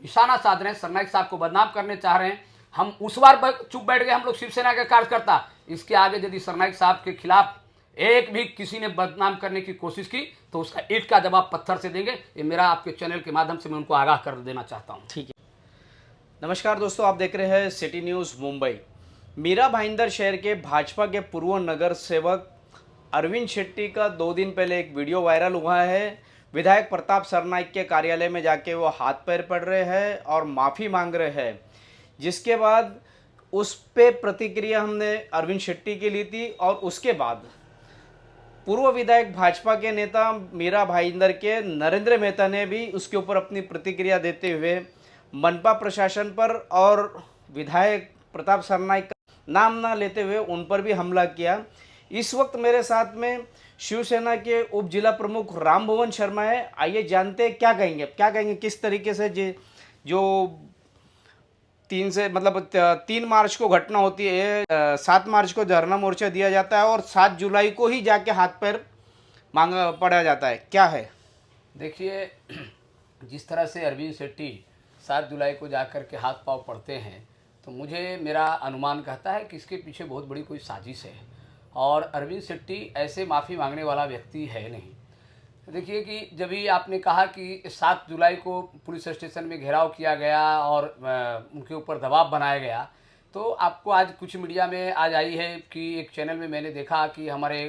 निशाना साध रहे हैं, सरनाईक साहब को बदनाम करने चाह रहे हैं। हम उस बार चुप बैठ गए, हम लोग शिवसेना के कार्यकर्ता। इसके आगे यदि सरनाईक साहब के खिलाफ एक भी किसी ने बदनाम करने की कोशिश की तो उसका ईंट का जवाब पत्थर से देंगे। ये मेरा आपके चैनल के माध्यम से मैं उनको आगाह कर देना चाहता हूँ। ठीक है। नमस्कार दोस्तों, आप देख रहे हैं सिटी न्यूज़ मुंबई। मीरा भाईंदर शहर के भाजपा के पूर्व नगर सेवक अरविंद शेट्टी का 2 दिन पहले एक वीडियो वायरल हुआ है। विधायक प्रताप सरनाईक के कार्यालय में जाके वो हाथ पैर पड़ रहे हैं और माफ़ी मांग रहे हैं, जिसके बाद उस पे प्रतिक्रिया हमने अरविंद शेट्टी की ली थी। और उसके बाद पूर्व विधायक भाजपा के नेता मीरा भाईंदर के नरेंद्र मेहता ने भी उसके ऊपर अपनी प्रतिक्रिया देते हुए मनपा प्रशासन पर और विधायक प्रताप सरनाईक का नाम ना लेते हुए उन पर भी हमला किया। इस वक्त मेरे साथ में शिवसेना के उप जिला प्रमुख रामभुवन शर्मा है। आइए जानते हैं क्या कहेंगे किस तरीके से जो 3 मार्च को घटना होती है, 7 मार्च को धरना मोर्चा दिया जाता है और 7 जुलाई को ही जाके हाथ पैर मांगा पड़ा जाता है, क्या है? देखिए, जिस तरह से अरविंद शेट्टी 7 जुलाई को जाकर के हाथ पांव पड़ते हैं, तो मुझे मेरा अनुमान कहता है कि इसके पीछे बहुत बड़ी कोई साजिश है और अरविंद शेट्टी ऐसे माफ़ी मांगने वाला व्यक्ति है नहीं। देखिए कि जब भी आपने कहा कि 7 जुलाई को पुलिस स्टेशन में घेराव किया गया और उनके ऊपर दबाव बनाया गया, तो आपको आज कुछ मीडिया में आज आई है कि एक चैनल में मैंने देखा कि हमारे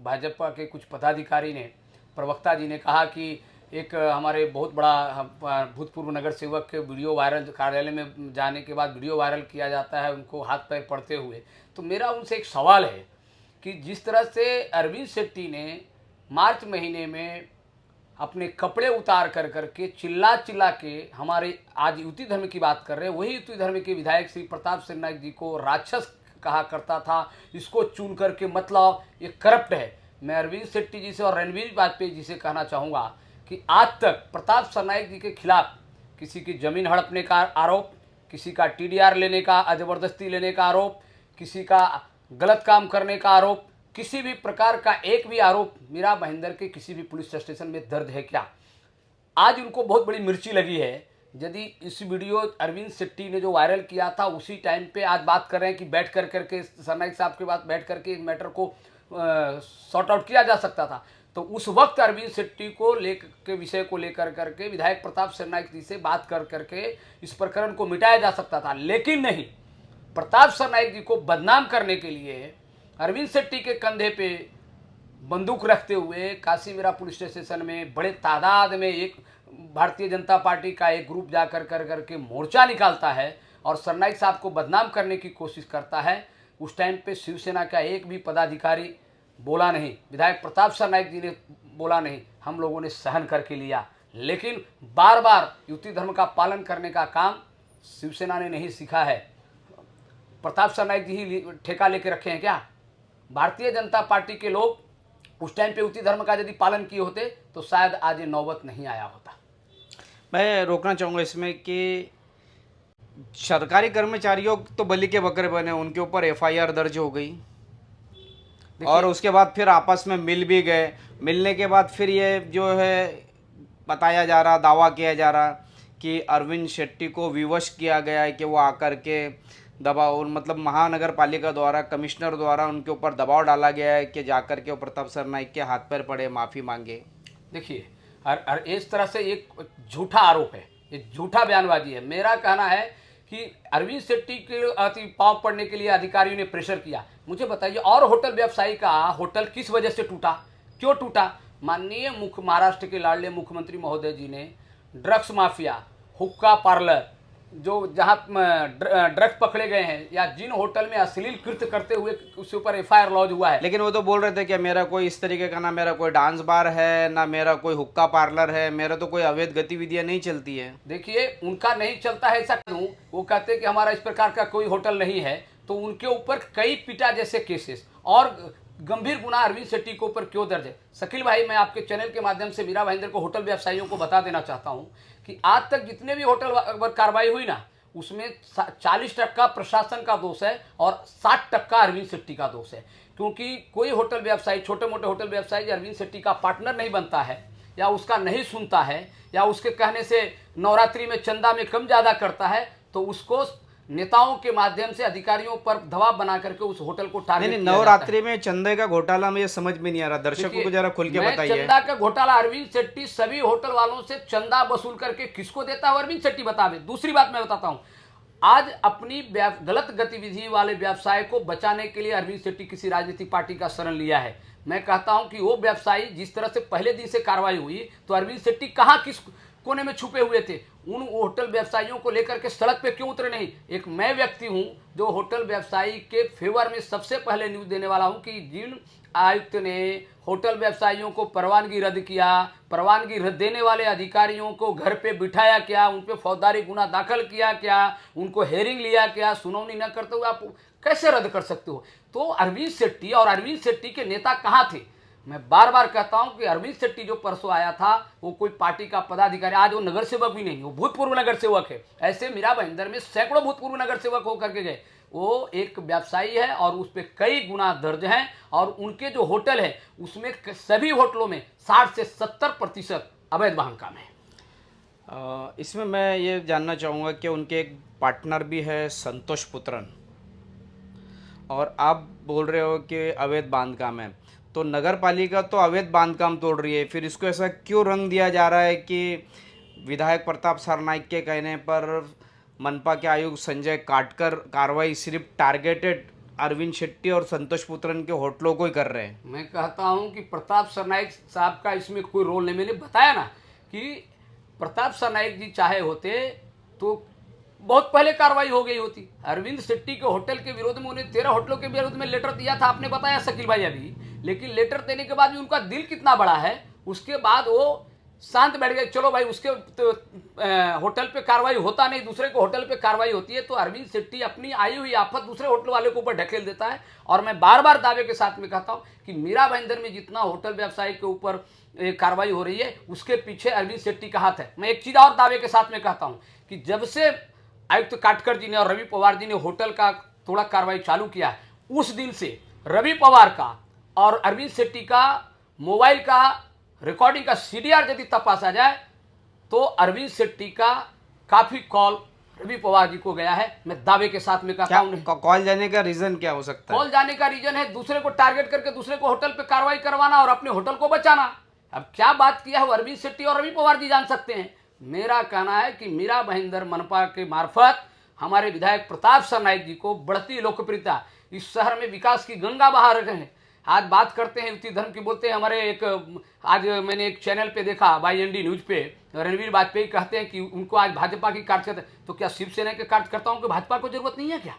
भाजपा के कुछ पदाधिकारी ने, प्रवक्ता जी ने कहा कि एक हमारे बहुत बड़ा भूतपूर्व नगर सेवक के वीडियो वायरल, कार्यालय में जाने के बाद वीडियो वायरल किया जाता है उनको हाथ पैर पड़ते हुए। तो मेरा उनसे एक सवाल है कि जिस तरह से अरविंद शेट्टी ने मार्च महीने में अपने कपड़े उतार कर करके चिल्ला के हमारे आज युति धर्म की बात कर रहे हैं, वही युति धर्म के विधायक श्री प्रताप सरनाईक जी को राक्षस कहा करता था, इसको चुन करके मतलब ये करप्ट है। मैं अरविंद शेट्टी जी से और रणवीर वाजपेयी जी से कहना चाहूँगा कि आज तक प्रताप सरनाईक जी के खिलाफ किसी की ज़मीन हड़पने का आरोप, किसी का TDR लेने का, ज़बरदस्ती लेने का आरोप, किसी का गलत काम करने का आरोप, किसी भी प्रकार का एक भी आरोप मीरा भाईंदर के किसी भी पुलिस स्टेशन में दर्ज है क्या? आज उनको बहुत बड़ी मिर्ची लगी है। यदि इस वीडियो अरविंद शेट्टी ने जो वायरल किया था उसी टाइम पे आज बात कर रहे हैं कि बैठ कर करके सरनाईक साहब के बाद बैठ करके मैटर को सॉर्ट आउट किया जा सकता था, तो उस वक्त अरविंद शेट्टी को के विषय को लेकर करके विधायक प्रताप सरनाईक जी से बात कर करके इस प्रकरण को मिटाया जा सकता था। लेकिन नहीं, प्रताप सरनाईक जी को बदनाम करने के लिए अरविंद शेट्टी के कंधे पे बंदूक रखते हुए काशीमीरा पुलिस स्टेशन में बड़े तादाद में एक भारतीय जनता पार्टी का एक ग्रुप जाकर करके मोर्चा निकालता है और सरनाईक साहब को बदनाम करने की कोशिश करता है। उस टाइम पे शिवसेना का एक भी पदाधिकारी बोला नहीं, विधायक प्रताप सरनाईक जी ने बोला नहीं, हम लोगों ने सहन करके लिया। लेकिन बार बार युति धर्म का पालन करने का काम शिवसेना ने नहीं सीखा है। प्रताप सरनाईक जी ही ठेका लेके रखे हैं क्या? भारतीय जनता पार्टी के लोग उस टाइम पे युति धर्म का यदि पालन किए होते तो शायद आज ये नौबत नहीं आया होता। मैं रोकना चाहूँगा इसमें कि सरकारी कर्मचारियों तो बलि के बकरे बने, उनके ऊपर FIR दर्ज हो गई और उसके बाद फिर आपस में मिल भी गए। मिलने के बाद फिर ये जो है बताया जा रहा, दावा किया जा रहा कि अरविंद शेट्टी को विवश किया गया है कि वो आकर के दबाव, मतलब महानगर पालिका द्वारा, कमिश्नर द्वारा उनके ऊपर दबाव डाला गया है कि जाकर के वो प्रताप सरनाईक के हाथ पैर पड़े, माफ़ी मांगे। देखिए, और इस तरह से एक झूठा आरोप है, ये झूठा बयानबाजी है। मेरा कहना है कि अरविंद शेट्टी के पाँव पड़ने के लिए अधिकारियों ने प्रेशर किया। मुझे बताइए, और होटल व्यवसायी का होटल किस वजह से टूटा, क्यों टूटा? माननीय महाराष्ट्र के लाडले मुख्यमंत्री महोदय जी ने ड्रग्स माफिया, हुक्का पार्लर, जो जहाँ ड्रग्स पकड़े गए हैं या जिन होटल में अश्लील कृत्य करते हुए उसके ऊपर FIR लॉन्च हुआ है। लेकिन वो तो बोल रहे थे कि मेरा कोई इस तरीके का, ना मेरा कोई डांस बार है, ना मेरा कोई हुक्का पार्लर है, मेरा तो कोई अवैध गतिविधियां नहीं चलती है। देखिए, उनका नहीं चलता है ऐसा क्यों? वो कहते हैं कि हमारा इस प्रकार का कोई होटल नहीं है, तो उनके ऊपर कई पिटा जैसे केसेस और गंभीर गुना अरविंद शेट्टी के ऊपर क्यों दर्ज है? शकील भाई, मैं आपके चैनल के माध्यम से मीरा भाईंदर को, होटल व्यवसायियों को बता देना चाहता हूं कि आज तक जितने भी होटल पर कार्रवाई हुई ना, उसमें 40% प्रशासन का दोष है और 60% अरविंद शेट्टी का दोष है। क्योंकि कोई होटल व्यवसायी, छोटे मोटे होटल व्यवसायी अरविंद शेट्टी का पार्टनर नहीं बनता है या उसका नहीं सुनता है या उसके कहने से नवरात्रि में चंदा में कम ज़्यादा करता है, तो उसको नेताओं के माध्यम से अधिकारियों पर दबाव बना करके उस होटल को नहीं टारगेट नहीं, किया जाता है। नवरात्रि में चंदे का घोटाला मुझे समझ में नहीं आ रहा, दर्शकों देखिए, को जरा खुल के मैं बताइए। चंदा का घोटाला अरविंद शेट्टी सभी होटल वालों से चंदा वसूल करके किसको देता है अरविंद शेट्टी बता दे। दूसरी बात मैं बताता हूं, आज अपनी गलत गतिविधि वाले व्यवसाय को बचाने के लिए अरविंद शेट्टी किसी राजनीतिक पार्टी का शरण लिया है। मैं कहता हूं कि वो व्यवसायी जिस तरह से पहले दिन से कार्रवाई हुई, तो अरविंद शेट्टी कहां किस कोने में छुपे हुए थे? उन होटल व्यवसायियों को लेकर के सड़क पे क्यों उतरे नहीं? एक मैं व्यक्ति हूं जो होटल व्यवसायी के फेवर में सबसे पहले न्यूज देने वाला हूं कि जिन आयुक्त ने होटल व्यवसायियों को परवानगी रद्द किया, परवानगी रद्द देने वाले अधिकारियों को घर पे बिठाया क्या, उन पे फौजदारी गुना दाखिल किया क्या, उनको हेयरिंग लिया क्या, सुनवाई न करते हुए आप कैसे रद्द कर सकते हो? तो अरविंद शेट्टी और अरविंद शेट्टी के नेता कहाँ थे? मैं बार बार कहता हूं कि अरविंद शेट्टी जो परसों आया था वो कोई पार्टी का पदाधिकारी, आज वो नगर सेवक भी नहीं, वो भूतपूर्व नगर सेवक है। ऐसे मीरा भाईंदर में सैकड़ों भूतपूर्व नगर सेवक होकर के गए। वो एक व्यवसायी है और उस पर कई गुना दर्ज हैं, और उनके जो होटल है उसमें सभी होटलों में 60 से 70% अवैध वाहन काम है। इसमें मैं ये जानना चाहूँगा कि उनके एक पार्टनर भी है संतोष पुत्रन, और आप बोल रहे हो कि अवैध बांधकाम है, तो नगर पालिका तो अवैध बांधकाम तोड़ रही है, फिर इसको ऐसा क्यों रंग दिया जा रहा है कि विधायक प्रताप सरनाइक के कहने पर मनपा के आयुक्त संजय काटकर कार्रवाई सिर्फ टारगेटेड अरविंद शेट्टी और संतोष पुत्रन के होटलों को ही कर रहे हैं? मैं कहता हूं कि प्रताप सरनाइक साहब का इसमें कोई रोल नहीं। मैंने बताया ना कि प्रताप सरनाइक जी चाहे होते तो बहुत पहले कार्रवाई हो गई होती। अरविंद शेट्टी के होटल के विरोध में उन्हें 13 होटलों के विरोध में लेटर दिया था, आपने बताया शकील भाई अभी। लेकिन लेटर देने के बाद भी उनका दिल कितना बड़ा है, उसके बाद वो शांत बैठ गए। चलो भाई, उसके तो होटल पे कार्रवाई होता नहीं, दूसरे को होटल पे कार्रवाई होती है, तो अरविंद शेट्टी अपनी आई हुई आफत दूसरे होटल वाले के ऊपर ढकेल देता है। और मैं बार बार दावे के साथ में कहता हूं कि मीरा भाईंदर में जितना होटल व्यवसायी के ऊपर कार्रवाई हो रही है उसके पीछे अरविंद शेट्टी का हाथ है। मैं एक चीज और दावे के साथ में कहता हूं कि जब से आयुक्त काटकर जी ने और रवि पवार जी ने होटल का थोड़ा कार्रवाई चालू किया, उस दिन से रवि पवार का और अरविंद शेट्टी का मोबाइल का रिकॉर्डिंग का सीडीआर यदि तपासा जाए तो अरविंद शेट्टी का काफी कॉल रवि पवार जी को गया है। मैं दावे के साथ में कहता हूं। कॉल जाने का रीजन क्या हो सकता है? कॉल जाने का रीजन है दूसरे को टारगेट करके दूसरे को होटल पे कार्रवाई करवाना और अपने होटल को बचाना। अब क्या बात किया है वो अरविंद शेट्टी और रवि पवार जी जान सकते हैं। मेरा कहना है कि मीरा भाईंदर मनपा के मार्फत हमारे विधायक प्रताप सरनाइक जी को बढ़ती लोकप्रियता, इस शहर में विकास की गंगा बहा रहे हैं। आज बात करते हैं युक्ति धर्म की, बोलते हैं हमारे एक, आज मैंने एक चैनल पे देखा YND न्यूज पे, रणवीर वाजपेयी कहते हैं कि उनको आज भाजपा की कार्यकर्ता, तो क्या शिवसेना के कार्यकर्ताओं को भाजपा को जरूरत नहीं है क्या?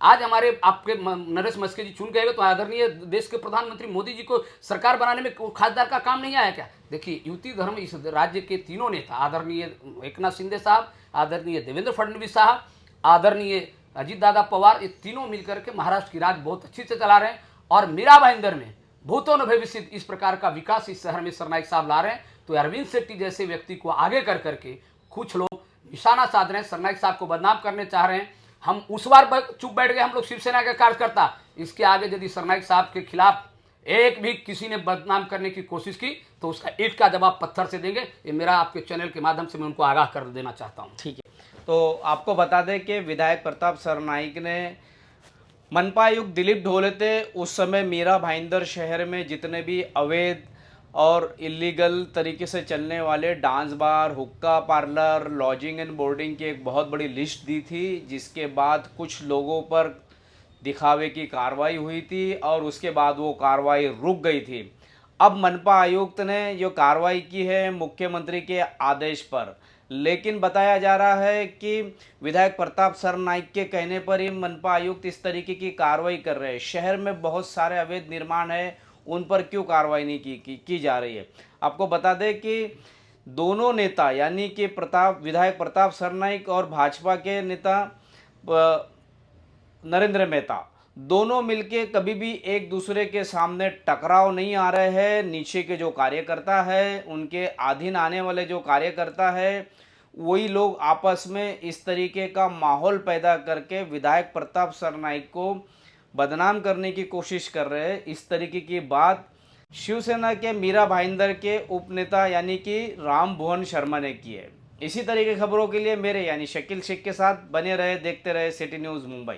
आज हमारे आपके नरेश मस्के जी चुन गए तो आदरणीय देश के प्रधानमंत्री मोदी जी को सरकार बनाने में खासदार का काम नहीं आया क्या? देखिए, युति धर्म इस राज्य के तीनों नेता, आदरणीय एकनाथ शिंदे साहब, आदरणीय देवेंद्र फडणवीस साहब, आदरणीय अजीत दादा पवार, ये तीनों मिलकर के महाराष्ट्र की राज बहुत अच्छी से चला रहे हैं। और मीरा भाईंदर में भूतों न भविष्य इस प्रकार का विकास इस शहर में सरनाइक साहब ला रहे हैं। तो अरविंद शेट्टी जैसे व्यक्ति को आगे कर करके कुछ लोग निशाना साध रहे हैं, सरनाइक साहब को बदनाम करने चाह रहे हैं। हम उस बार चुप बैठ गए हम लोग शिवसेना के कार्यकर्ता, इसके आगे यदि सरनाइक साहब के खिलाफ एक भी किसी ने बदनाम करने की कोशिश की तो उसका ईंट का जवाब पत्थर से देंगे। ये मेरा आपके चैनल के माध्यम से मैं उनको आगाह कर देना चाहता हूँ। ठीक है, तो आपको बता दें कि विधायक प्रताप सरनाइक ने मनपा आयुक्त दिलीप ढोलते उस समय मीरा भाईंदर शहर में जितने भी अवैध और इलीगल तरीके से चलने वाले डांस बार, हुक्का पार्लर, लॉजिंग एंड बोर्डिंग की एक बहुत बड़ी लिस्ट दी थी, जिसके बाद कुछ लोगों पर दिखावे की कार्रवाई हुई थी और उसके बाद वो कार्रवाई रुक गई थी। अब मनपा आयुक्त ने जो कार्रवाई की है मुख्यमंत्री के आदेश पर, लेकिन बताया जा रहा है कि विधायक प्रताप सरनाइक के कहने पर ही मनपा आयुक्त इस तरीके की कार्रवाई कर रहे हैं। शहर में बहुत सारे अवैध निर्माण है, उन पर क्यों कार्रवाई नहीं की जा रही है? आपको बता दें कि दोनों नेता यानी कि विधायक प्रताप सरनाइक और भाजपा के नेता नरेंद्र मेहता दोनों मिलके कभी भी एक दूसरे के सामने टकराव नहीं आ रहे हैं। नीचे के जो कार्यकर्ता है, उनके अधीन आने वाले जो कार्यकर्ता है, वही लोग आपस में इस तरीके का माहौल पैदा करके विधायक प्रताप सरनाइक को बदनाम करने की कोशिश कर रहे हैं। इस तरीके की बात शिवसेना के मीरा भाईंदर के उपनेता यानी कि राम भुवन शर्मा ने की है। इसी तरह की खबरों के लिए मेरे यानी शकील शेख के साथ बने रहे, देखते रहे सिटी न्यूज़ मुंबई।